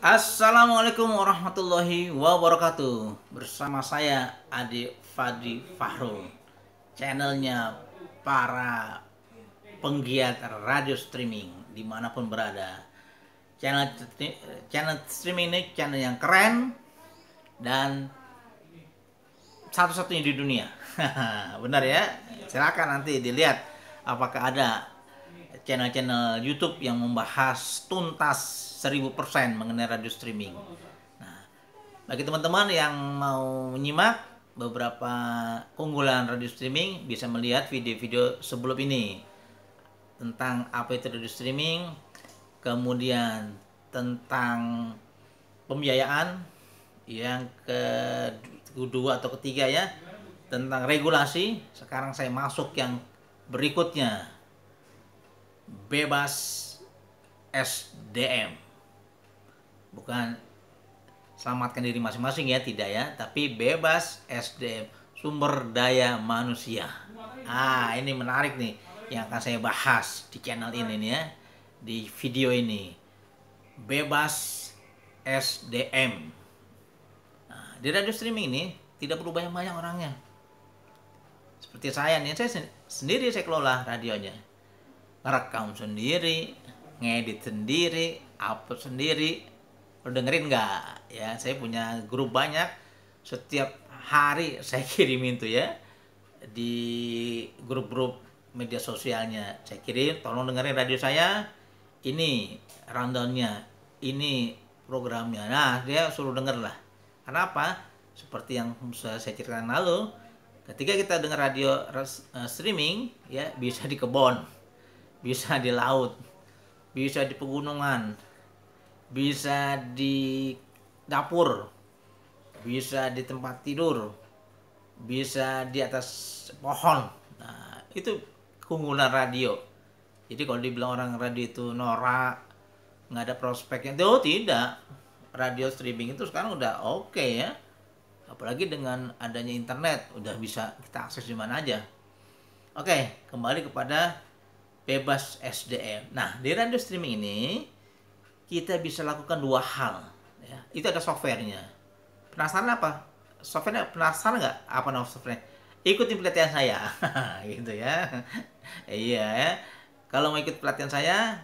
Assalamualaikum warahmatullahi wabarakatuh. Bersama saya Ade Fadri Fahrul, channelnya para penggiat radio streaming dimanapun berada. Channel streaming ini channel yang keren dan satu-satunya di dunia. Benar ya? Silakan nanti dilihat apakah ada channel-channel YouTube yang membahas tuntas 1000% mengenai radio streaming. Nah, bagi teman-teman yang mau menyimak beberapa keunggulan radio streaming, bisa melihat video-video sebelum ini tentang apa itu radio streaming, kemudian tentang pembiayaan, yang kedua atau ketiga ya, tentang regulasi. Sekarang saya masuk yang berikutnya, bebas SDM. Bukan selamatkan diri masing-masing ya, tidak ya, tapi bebas SDM, sumber daya manusia. Ini menarik nih yang akan saya bahas di channel ini nih ya, di video ini. Bebas SDM. Di radio streaming ini tidak perlu banyak-banyak orangnya. Seperti saya nih, saya sendiri saya kelola radionya. Ngerekam sendiri, ngedit sendiri, upload sendiri. Lo dengerin nggak? Ya, saya punya grup banyak. Setiap hari saya kirimin tuh ya di grup-grup media sosialnya. Saya kirim, tolong dengerin radio saya. Ini rundownnya, ini programnya. Nah, dia suruh denger lah. Kenapa? Seperti yang saya ceritakan lalu, ketika kita dengar radio streaming, ya bisa di kebun, bisa di laut, bisa di pegunungan, bisa di dapur, bisa di tempat tidur, bisa di atas pohon. Nah, itu keunggulan radio. Jadi kalau dibilang orang radio itu norak, nggak ada prospeknya, itu tidak. Radio streaming itu sekarang udah oke ya. Apalagi dengan adanya internet, udah bisa kita akses di mana aja. Oke, kembali kepada bebas SDM. Nah, di radio streaming ini kita bisa lakukan dua hal ya. Itu ada softwarenya. Penasaran apa? Softwarenya, penasaran nggak apa nama softwarenya? Ikuti pelatihan saya. Gitu ya. Iya ya. Kalau mau ikut pelatihan saya,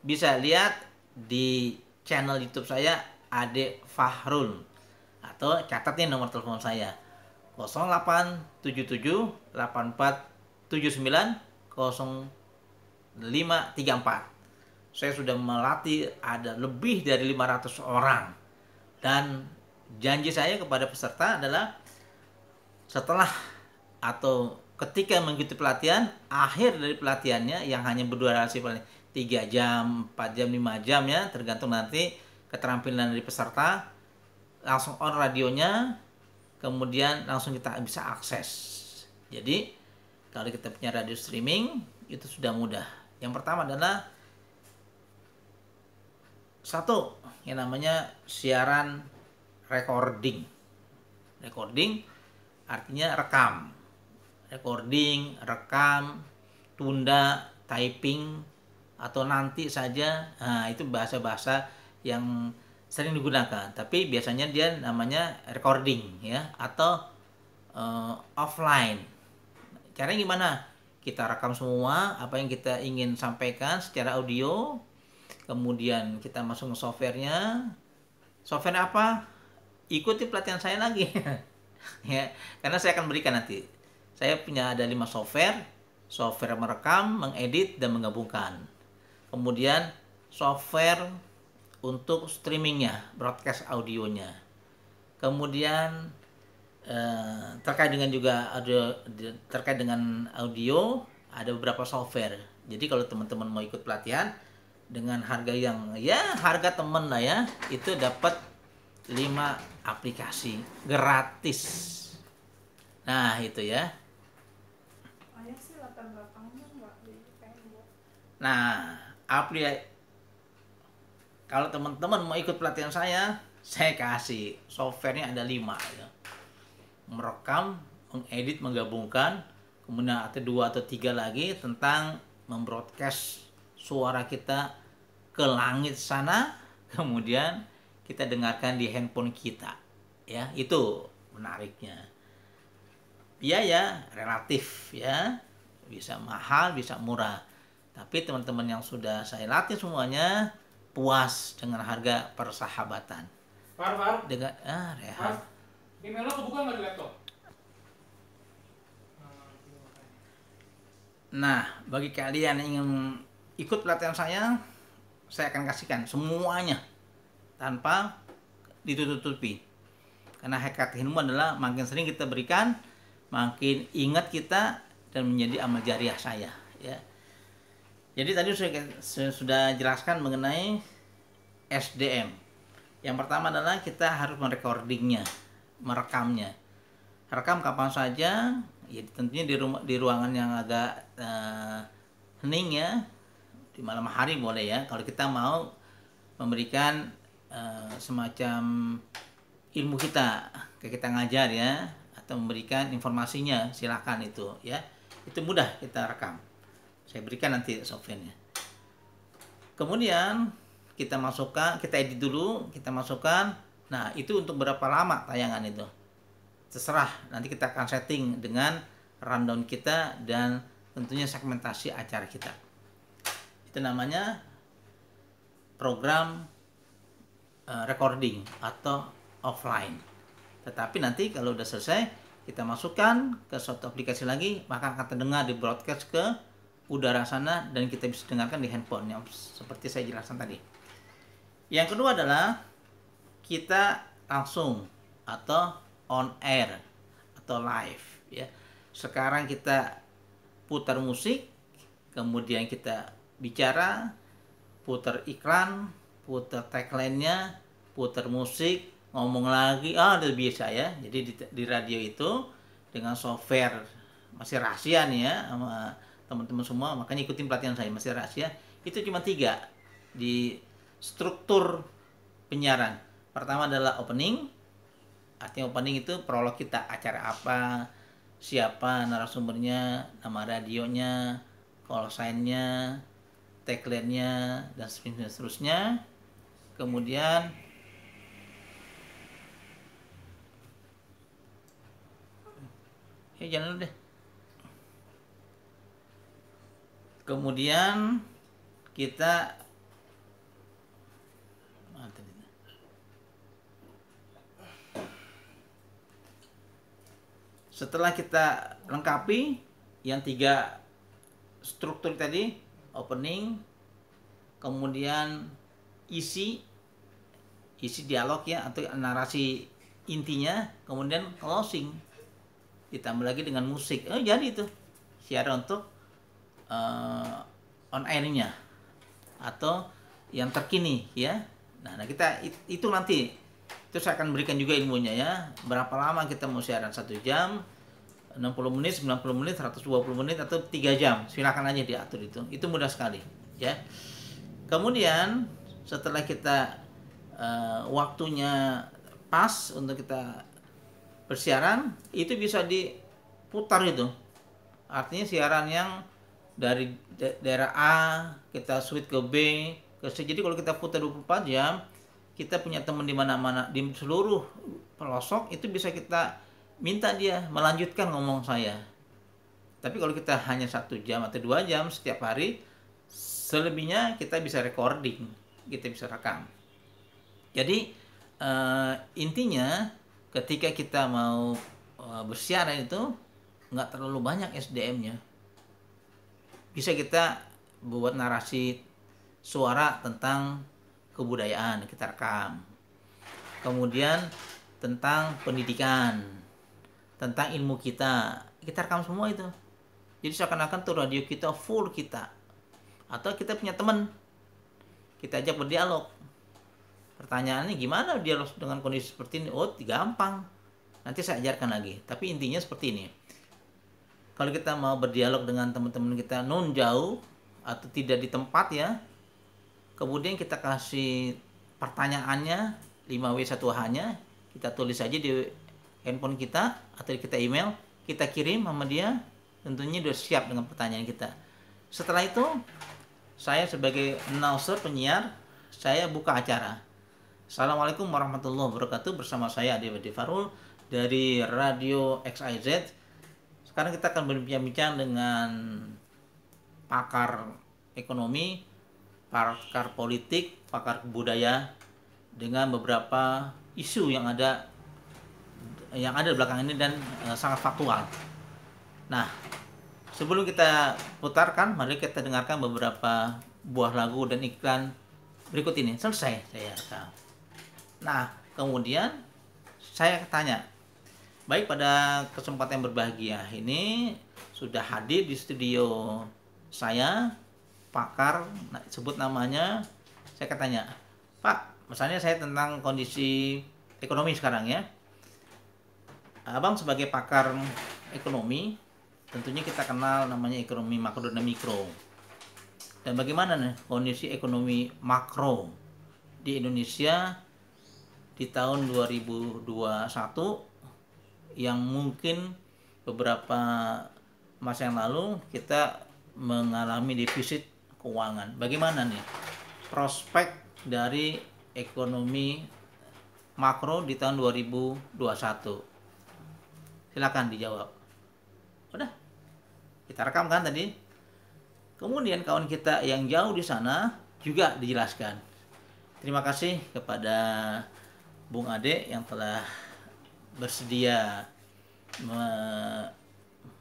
bisa lihat di channel YouTube saya Ade Fahrul, atau catat nih nomor telepon saya 087784790534. Saya sudah melatih ada lebih dari 500 orang, dan janji saya kepada peserta adalah setelah atau ketika mengikuti pelatihan, akhir dari pelatihannya yang hanya berdurasi paling 3 jam, 4 jam, 5 jam ya, tergantung nanti keterampilan dari peserta, langsung on radionya, kemudian langsung kita bisa akses. Jadi kalau kita punya radio streaming itu sudah mudah. Yang pertama adalah satu yang namanya siaran recording. Recording artinya rekam. Recording, rekam, tunda, typing, atau nanti saja. Nah, itu bahasa-bahasa yang sering digunakan, tapi biasanya dia namanya recording ya, atau offline. Caranya gimana? Kita rekam semua apa yang kita ingin sampaikan secara audio, kemudian kita masuk ke softwarenya. Software apa? Ikuti pelatihan saya lagi. Ya, karena saya akan berikan nanti. Saya punya ada 5 software merekam, mengedit, dan menggabungkan. Kemudian software untuk streamingnya, broadcast audionya. Kemudian terkait dengan audio, ada beberapa software. Jadi kalau teman-teman mau ikut pelatihan dengan harga yang ya harga temen lah ya, itu dapat 5 aplikasi gratis. Nah itu ya. Nah kalau teman-teman mau ikut pelatihan saya kasih softwarenya ada 5 ya. Merekam, mengedit, menggabungkan. Kemudian ada 2 atau 3 lagi tentang membroadcast suara kita ke langit sana. Kemudian kita dengarkan di handphone kita. Ya, itu menariknya. Biaya relatif ya, bisa mahal, bisa murah. Tapi teman-teman yang sudah saya latih semuanya puas dengan harga persahabatan. Far. Dengan Rehan. Email lo kebuka nggak di laptop? Nah, bagi kalian yang ingin ikut pelatihan saya akan kasihkan semuanya tanpa ditutup-tutupi. Karena hakikat ilmu adalah makin sering kita berikan, makin ingat kita dan menjadi amal jariah saya. Ya. Jadi tadi saya sudah jelaskan mengenai SDM. Yang pertama adalah kita harus merekordingnya, merekamnya. Rekam kapan saja, ya tentunya di ruangan yang agak hening ya, di malam hari boleh ya. Kalau kita mau memberikan semacam ilmu kita ngajar ya, atau memberikan informasinya, silakan itu ya. Itu mudah kita rekam. Saya berikan nanti softwarenya. Kemudian kita edit dulu, kita masukkan. Nah, itu untuk berapa lama tayangan itu? Terserah, nanti kita akan setting dengan rundown kita dan tentunya segmentasi acara kita. Itu namanya program recording atau offline. Tetapi nanti kalau udah selesai, kita masukkan ke suatu aplikasi lagi, maka akan terdengar di broadcast ke udara sana dan kita bisa dengarkan di handphone yang seperti saya jelaskan tadi. Yang kedua adalah kita langsung atau on air atau live ya. Sekarang kita putar musik, kemudian kita bicara, putar iklan, putar tagline-nya, putar musik, ngomong lagi, udah biasa ya. Jadi di radio itu dengan software masih rahasia nih ya sama teman-teman semua, makanya ikutin pelatihan saya, masih rahasia. Itu cuma 3 di struktur penyiaran. Pertama adalah opening. Artinya opening itu prolog kita, acara apa, siapa narasumbernya, nama radionya, call sign-nya, tagline-nya, dan seterusnya. Kemudian jangan dulu deh. Kemudian kita setelah kita lengkapi yang 3 struktur tadi, opening, kemudian isi dialog ya atau narasi intinya, kemudian closing, ditambah lagi dengan musik, jadi itu siaran untuk on air-nya atau yang terkini ya. Nah kita itu nanti itu saya akan berikan juga ilmunya ya, berapa lama kita mau siaran, 1 jam, 60 menit, 90 menit, 120 menit, atau 3 jam, silakan aja diatur itu mudah sekali ya. Kemudian setelah kita waktunya pas untuk kita bersiaran, itu bisa diputar itu, artinya siaran yang dari daerah A kita switch ke B ke C. Jadi kalau kita putar 24 jam, kita punya teman di mana-mana di seluruh pelosok, itu bisa kita minta dia melanjutkan ngomong saya. Tapi kalau kita hanya 1 jam atau 2 jam setiap hari, selebihnya kita bisa recording, kita bisa rekam. Jadi intinya ketika kita mau bersiaran itu nggak terlalu banyak SDM-nya. Bisa kita buat narasi suara tentang kebudayaan, kita rekam. Kemudian tentang pendidikan, tentang ilmu kita rekam semua itu. Jadi seakan-akan tuh radio kita full kita. Atau kita punya teman, kita ajak berdialog. Pertanyaannya gimana dialog dengan kondisi seperti ini? Gampang. Nanti saya ajarkan lagi. Tapi intinya seperti ini. Kalau kita mau berdialog dengan teman-teman kita non jauh atau tidak di tempat ya, kemudian kita kasih pertanyaannya 5W1H-nya, kita tulis aja di handphone kita atau kita email, kita kirim sama dia, tentunya sudah siap dengan pertanyaan kita. Setelah itu saya sebagai announcer, penyiar, saya buka acara. Assalamualaikum warahmatullahi wabarakatuh. Bersama saya Ade Farul dari Radio XIZ. Sekarang kita akan berbincang-bincang dengan pakar ekonomi, pakar politik, pakar budaya dengan beberapa isu yang ada di belakang ini dan sangat faktual. Nah, sebelum kita putarkan, mari kita dengarkan beberapa buah lagu dan iklan berikut ini. Selesai saya. Nah, kemudian saya tanya, baik, pada kesempatan yang berbahagia ini sudah hadir di studio saya pakar, sebut namanya. Saya tanya, Pak, misalnya saya tentang kondisi ekonomi sekarang ya. Abang sebagai pakar ekonomi, tentunya kita kenal namanya ekonomi makro dan mikro. Dan bagaimana nih kondisi ekonomi makro di Indonesia di tahun 2021 yang mungkin beberapa masa yang lalu kita mengalami defisit keuangan. Bagaimana nih prospek dari ekonomi makro di tahun 2021? Silakan dijawab. Udah, kita rekam kan tadi. Kemudian kawan kita yang jauh di sana juga dijelaskan. Terima kasih kepada Bung Ade yang telah bersedia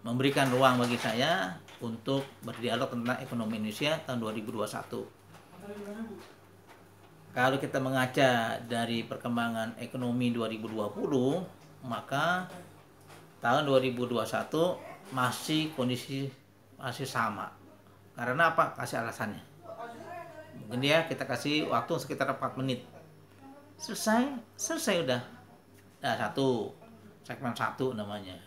memberikan ruang bagi saya untuk berdialog tentang ekonomi Indonesia tahun 2021. Kalau kita mengaca dari perkembangan ekonomi 2020, maka tahun 2021 masih kondisi masih sama. Karena apa? Kasih alasannya. Mungkin kita kasih waktu sekitar 4 menit. Selesai udah. Nah, segmen 1 namanya.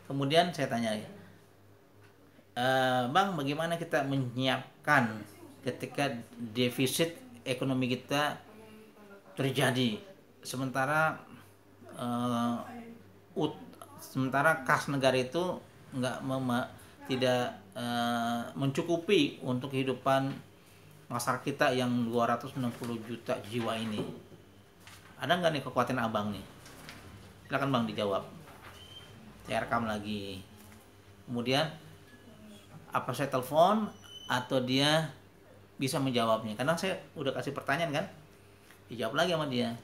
Kemudian saya tanya, Bang, bagaimana kita menyiapkan ketika defisit ekonomi kita terjadi, sementara kas negara itu tidak mencukupi untuk kehidupan masyarakat kita yang 260 juta jiwa ini. Ada nggak nih kekuatan abang nih? Silakan Bang dijawab. Saya rekam lagi. Kemudian apa saya telepon atau dia bisa menjawabnya? Karena saya udah kasih pertanyaan kan, dijawab lagi sama dia.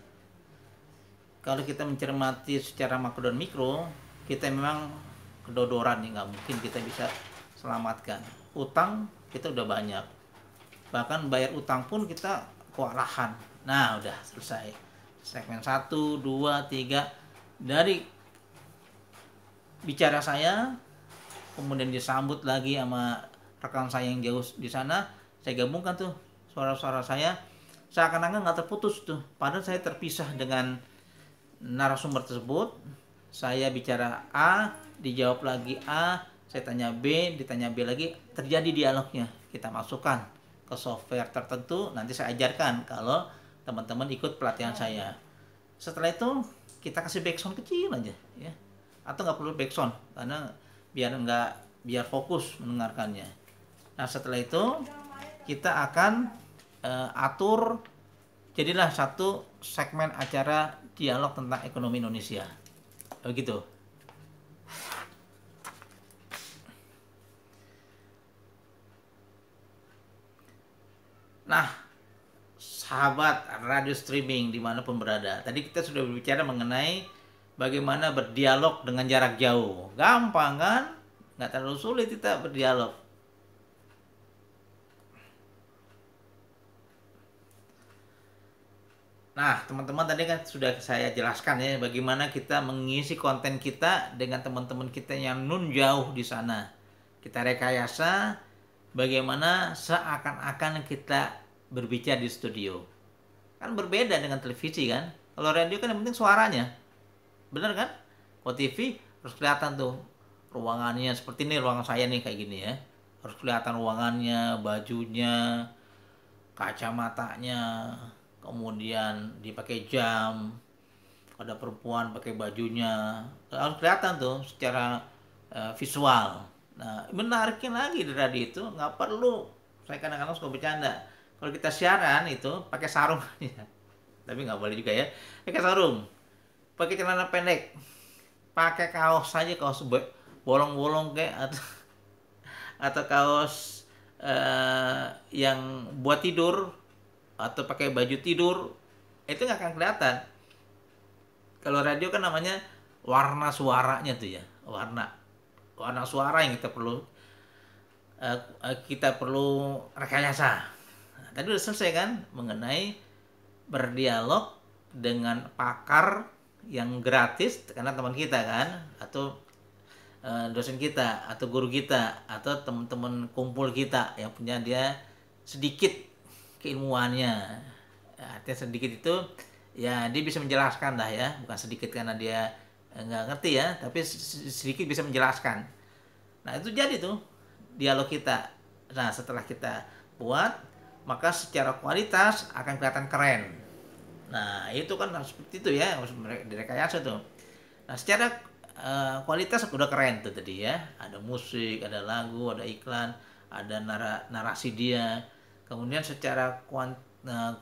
Kalau kita mencermati secara makro dan mikro, kita memang kedodoran nih, nggak mungkin kita bisa selamatkan. Utang kita udah banyak, bahkan bayar utang pun kita kewalahan. Nah, udah selesai segmen 1, 2, 3 dari bicara saya, kemudian disambut lagi sama rekan saya yang jauh di sana. Saya gabungkan tuh suara-suara saya, seakan-akan nggak terputus tuh, padahal saya terpisah dengan narasumber tersebut. Saya bicara A, dijawab lagi A, saya tanya B, ditanya B lagi, terjadi dialognya. Kita masukkan ke software tertentu, nanti saya ajarkan kalau teman-teman ikut pelatihan saya. Setelah itu kita kasih backsound kecil aja ya, atau nggak perlu backsound karena biar fokus mendengarkannya. Nah, setelah itu kita akan atur jadilah satu segmen acara dialog tentang ekonomi Indonesia. Begitu. Nah, sahabat radio streaming dimanapun berada, tadi kita sudah berbicara mengenai bagaimana berdialog dengan jarak jauh. Gampang kan? Nggak terlalu sulit kita berdialog. Nah, teman-teman, tadi kan sudah saya jelaskan ya bagaimana kita mengisi konten kita dengan teman-teman kita yang nun jauh di sana. Kita rekayasa bagaimana seakan-akan kita berbicara di studio. Kan berbeda dengan televisi kan. Kalau radio kan yang penting suaranya. Bener kan? Kalau TV harus kelihatan tuh ruangannya seperti ini, ruangan saya nih kayak gini ya. Harus kelihatan ruangannya, bajunya, kacamatanya, kemudian dipakai jam, ada perempuan pakai bajunya, harus kelihatan tuh secara visual. Nah, menariknya lagi di radio itu nggak perlu, saya kadang-kadang suka bercanda, Kalau kita siaran itu pakai sarung, tapi nggak boleh juga ya. Pakai sarung, pakai celana pendek, pakai kaos saja, kaos bolong-bolong kayak, atau kaos yang buat tidur, atau pakai baju tidur, itu nggak akan kelihatan. Kalau radio kan namanya warna suaranya tuh ya, warna warna suara yang kita perlu rekayasa. Nah, tadi udah selesai kan mengenai berdialog dengan pakar yang gratis karena teman kita kan, atau dosen kita, atau guru kita, atau teman-teman kumpul kita yang punya dia sedikit keilmuannya. Ya, artinya sedikit itu ya dia bisa menjelaskan lah ya, bukan sedikit karena dia nggak ngerti ya, tapi sedikit bisa menjelaskan. Nah itu jadi tuh dialog kita. Nah setelah kita buat, maka secara kualitas akan kelihatan keren. Nah itu kan seperti itu ya, harus direkayasa tuh. Nah secara kualitas udah keren tuh tadi ya, ada musik, ada lagu, ada iklan, ada narasi dia. Kemudian secara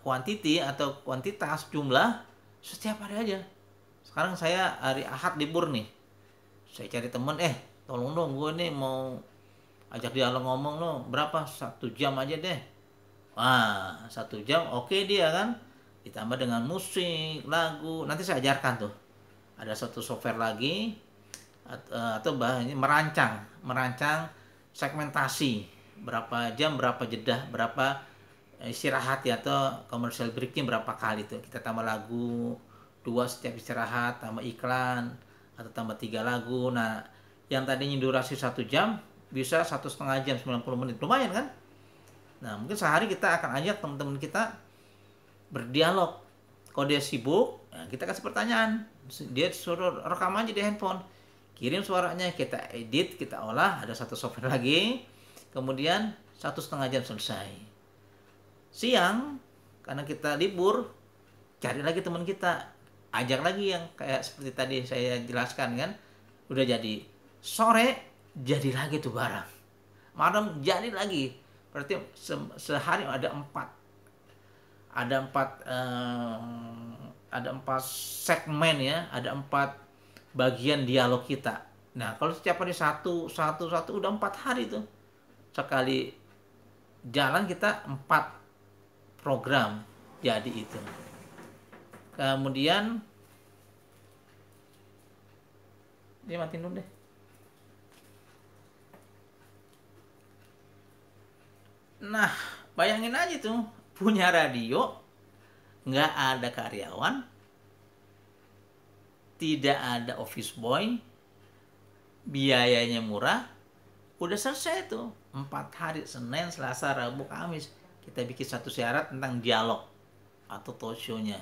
kuantiti atau kuantitas jumlah, setiap hari aja. Sekarang saya hari Ahad libur nih, saya cari temen, tolong dong gue nih mau ajak dialog ngomong lo, berapa, 1 jam aja deh. Wah 1 jam oke dia kan, ditambah dengan musik, lagu, nanti saya ajarkan tuh. Ada satu software lagi, atau bahannya merancang segmentasi, berapa jam, berapa jeda, berapa istirahat ya, atau commercial breaknya berapa kali tuh. Kita tambah lagu 2 setiap istirahat, tambah iklan, atau tambah 3 lagu. Nah yang tadinya durasi 1 jam bisa 1,5 jam, 90 menit, lumayan kan. Nah mungkin sehari kita akan ajak teman-teman kita berdialog. Kalau dia sibuk, nah kita kasih pertanyaan, dia suruh rekam aja di handphone, kirim suaranya, kita edit, kita olah, ada satu software lagi, kemudian 1,5 jam selesai. Siang karena kita libur, cari lagi teman kita, ajak lagi yang kayak seperti tadi saya jelaskan kan, udah jadi. Sore jadi lagi tuh barang, malam jadi lagi. Berarti sehari ada 4 segmen ya, ada 4 bagian dialog kita. Nah kalau setiap hari satu udah 4 hari tuh, sekali jalan kita 4 program jadi itu. Kemudian dia matiin dulu deh. Nah bayangin aja tuh, punya radio, nggak ada karyawan, tidak ada office boy, biayanya murah, udah selesai tuh. 4 hari, Senin, Selasa, Rabu, Kamis, kita bikin satu syarat tentang dialog atau talk show-nya,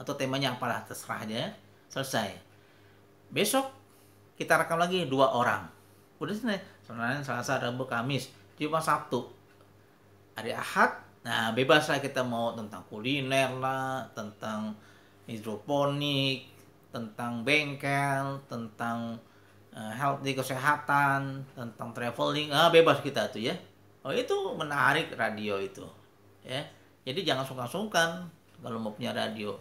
atau temanya apalah, terserah aja, selesai. Besok kita rekam lagi 2 orang, udah Senin, Selasa, Rabu, Kamis, Jumat, Sabtu. Hari Ahad, nah bebas lah, kita mau tentang kuliner lah, tentang hidroponik, tentang bengkel, tentang healthy, kesehatan, tentang traveling, bebas kita tuh ya. Oh itu menarik radio itu ya. Jadi jangan sungkan-sungkan kalau mau punya radio.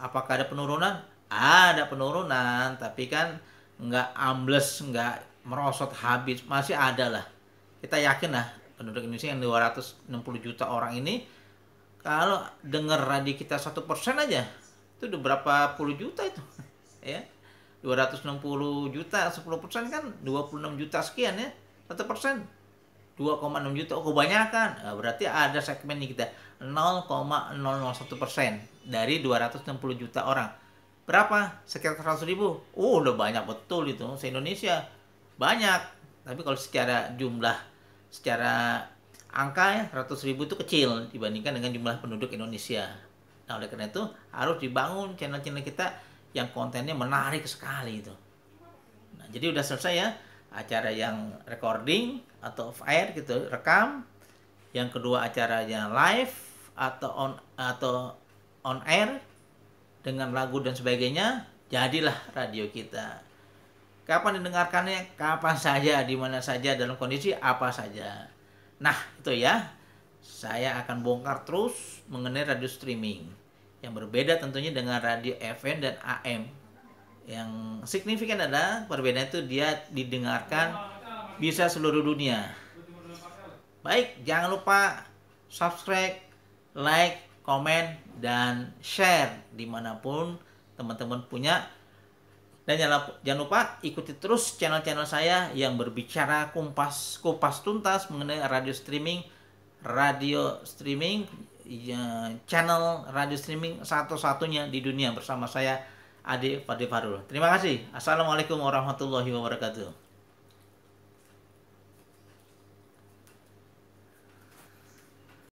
Apakah ada penurunan? Ada penurunan, tapi kan nggak ambles, nggak merosot habis, masih ada lah. Kita yakin lah penduduk Indonesia yang 260 juta orang ini, kalau dengar radio kita 1% aja, itu udah berapa puluh juta itu ya. 260 juta, 10% kan 26 juta sekian ya. 1% 2,6 juta, kebanyakan. Nah, berarti ada segmen nih kita 0,001% dari 260 juta orang. Berapa? Sekitar 100.000. Udah banyak betul itu. Se-Indonesia banyak. Tapi kalau secara jumlah, secara angka ya, 100.000 itu kecil dibandingkan dengan jumlah penduduk Indonesia. Nah oleh karena itu harus dibangun channel-channel kita yang kontennya menarik sekali itu. Nah jadi udah selesai ya acara yang recording atau off air gitu, rekam. Yang kedua acaranya live atau on air dengan lagu dan sebagainya. Jadilah radio kita. Kapan didengarkannya? Kapan saja, di mana saja, dalam kondisi apa saja. Nah, itu ya. saya akan bongkar terus mengenai radio streaming yang berbeda tentunya dengan radio FM dan AM. Yang signifikan adalah perbedaan itu dia didengarkan bisa seluruh dunia. Baik, jangan lupa subscribe, like, komen, dan share dimanapun teman-teman punya. Dan jangan lupa ikuti terus channel-channel saya yang berbicara kupas tuntas mengenai radio streaming channel radio streaming satu-satunya di dunia bersama saya Ade Fadil Farul. Terima kasih. Assalamualaikum warahmatullahi wabarakatuh.